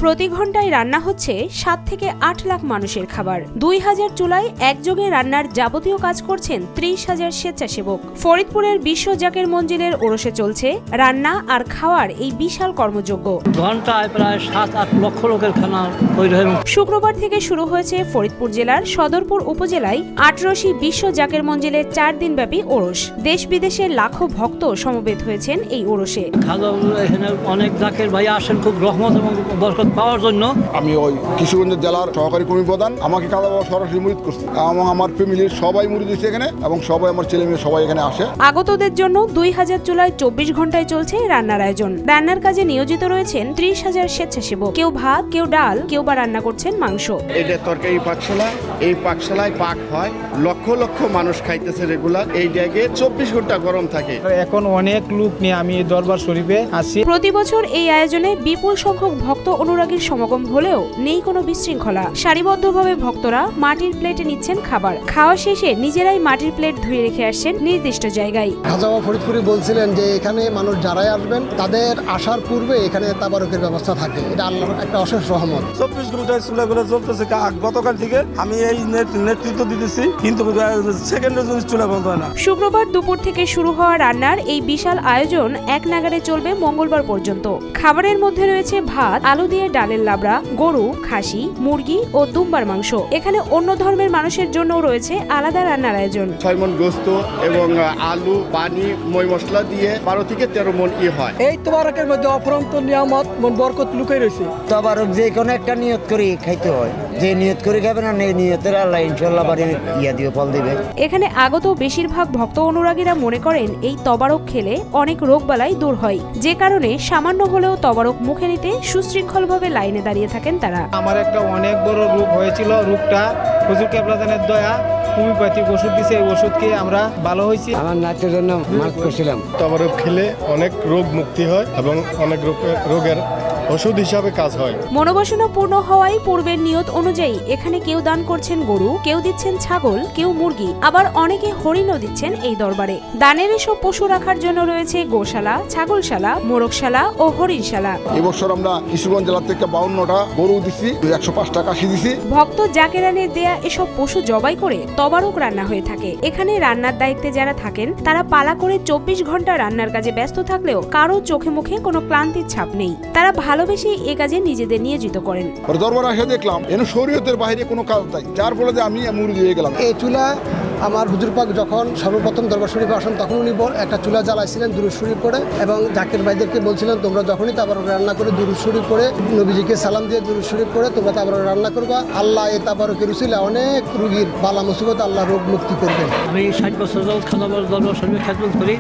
প্রতি ঘন্টায় রান্না হচ্ছে 7 থেকে 8 লাখ মানুষের খাবার। 2000 চুলায় একযোগে রান্নার যাবতীয় কাজ করছেন 30,000 স্বেচ্ছাসেবক। ফরিদপুরের বিশ্ব জাকের মঞ্জিলের ওরসে চলছে রান্না আর খাওয়ার এই বিশাল কর্মযজ্ঞ। ঘন্টায় প্রায় 7-8 লক্ষ লোকের খানা তৈরি হয়। শুক্রবার থেকে শুরু হয়েছে ফরিদপুর জেলার সদরপুর উপজেলায় আটরশি বিশ্ব জাকের মঞ্জিলের 4 দিনব্যাপী ওরস। দেশ বিদেশের লাখো ভক্ত সমবেত হয়েছেন এই ওরসে। এখানে অনেক জাকের ভাই আসেন খুব রহমত এবং বরকত পাওয়ার জন্য। আমি ওই কিশোরগঞ্জ জেলার সহকারী কর্মী প্রধান, আমাকে খাওয়া দাওয়া সরাসরি মুরিদ করছে এবং আমার ফ্যামিলির সবাই মুরিদ হয়েছে এখানে এবং সবাই আমার ছেলে মেয়ে সবাই এখানে আসে। আগতদের জন্য 2000 চুলায় 24 ঘন্টায় চলছে রান্নার আয়োজন। রান্নার কাজে নিয়োজিত রয়েছেন 30,000 স্বেচ্ছাসেবক। কেউ ভাত, কেউ ডাল, কেউ বা রান্না করছেন মাংস। এটা তরকারি পাকশালা, এই পাকশালায় পাক হয়, লক্ষ লক্ষ মানুষ খাইতেছে রেগুলার। এই জায়গায় 24 ঘন্টা গরম থাকে। এখন অনেক লোক নিয়ে আমি দরবার শরীফে আসি। প্রতি বছর এই আয়োজনে বিপুল সংখ্যক ভক্ত অনুরাগীর সমাগম হলেও নেই কোনো বিশৃঙ্খলা। সারিবদ্ধভাবে ভক্তরা মাটির প্লেটে নিচ্ছেন খাবার। খাওয়া শেষে নিজেরাই মাটির প্লেট ধুয়ে রেখে আসছেন নির্দিষ্ট জায়গায়। খাজা ফরিদপুরি বলছিলেন যে এখানে মানুষ যারাই আসবেন তাদের আসার পূর্বে এখানে তাবারকের ব্যবস্থা থাকে। এটা আল্লাহর একটা অশেষ রহমত। 24 ঘন্টায় চুলাগুলো চলতেছে। গতকাল থেকে আমি এই নেতৃত্ব দিতেছি, কিন্তু সেকেন্ডের জন্য চুলা বন্ধ হয় না। শুক্রবার দুপুর থেকে শুরু হওয়া রান্নার এই বিশাল আয়োজন এক নাগাড়ে চলবে মঙ্গলবার পর্যন্ত। খাবারের মধ্যে রয়েছে ভাত, আলু দিয়ে ডালের লাবড়া, গরু, খাসি, মুরগি ও দুম্বার মাংস। এখানে অন্য ধর্মের মানুষের জন্য রয়েছে আলাদা রান্নার আয়োজন। 6 মণ গোস্ত এবং আলু, পানি, মই মশলা দিয়ে 12 থেকে 13 মণ হয়। এই তোবারকের মধ্যে অফরন্ত নিয়ামত মন বরকত লুকাই রয়েছে। তোবারক যে কোনো একটা নিয়ত করে খাইতে হয়, যে নিয়ত করে খাবে না এই নিয়তের আল্লাহ ইনশাআল্লাহ বাড়ি দিয়ে ফল দিবে। এখানে আগত বেশিরভাগ ভক্ত অনুরাগীরা মনে করেন এই তবারক খেলে অনেক রোগবালাই দূর হয়, যে কারণে সামান্য হলেও তবারক মুখে নিতে সুশৃঙ্খলভাবে লাইনে দাঁড়িয়ে থাকেন তারা। আমার একটা অনেক বড় রোগ হয়েছিল, রোগটা হুজুর কেবলাজানের দয়া হোমিওপ্যাথিক ওষুধ দিছে, এই ওষুধ খেয়ে আমরা ভালো হয়েছি। আমার নাচের জন্য মাছ করছিলাম। তবারক খেলে অনেক রোগ মুক্তি হয় এবং অনেক রোগের ওষুধ হিসাবে কাজ হয়। মনোবাসনা পূর্ণ হওয়ায় পূর্বের নিয়ত অনুযায়ী এখানে কেউ দান করছেন গরু, কেউ দিচ্ছেন ছাগল, কেউ মুরগি, আবার অনেকে হরিণও দিচ্ছেন এই দরবারে। দানের এসব পশু রাখার জন্য রয়েছে গোশালা, ছাগলশালা, মোরগশালা ও হরিণশালা। এবছর আমরা কিশোরগঞ্জ জেলা থেকে 52টা গরু দিচ্ছি, 105টা খাসি দিচ্ছি। ভক্ত জাকেরানের দেয়া এসব পশু জবাই করে তবারক রান্না হয়ে থাকে। এখানে রান্নার দায়িত্বে যারা থাকেন তারা পালা করে 24 ঘন্টা রান্নার কাজে ব্যস্ত থাকলেও কারো চোখে মুখে কোনো ক্লান্তির ছাপ নেই। তারা ভালোবেসে এ কাজে নিজেদের নিয়োজিত করেন। দরবার আসে দেখলাম এনে শরীয়তের বাইরে কোনো কাজ নাই, যার ফলে আমি মুরিদ হয়ে গেলাম। এই চুলা আমার হুজুর পাক যখন সর্বপ্রথম দরবার শরীফে আসেন তখন উনি একটা চুলা জ্বালাইছিলেন দুরূদ শরীফ পড়ে, এবং জাকের ভাইদেরকে বলছিলেন তোমরা যখনই তাবারক রান্না করে দুরূদ শরীফ পড়ে, নবীজিকে সালাম দিয়ে দুরূদ শরীফ পড়ে তোমরা তাবারক রান্না করবা। আল্লাহ এই তাবারকের উসিলায় অনেক রোগীর বালা মুসিবত আল্লাহ রোগ মুক্তি করবেন। আমি 60 বছর যাবত খাজা দরবার শরীফে খেদমত করি।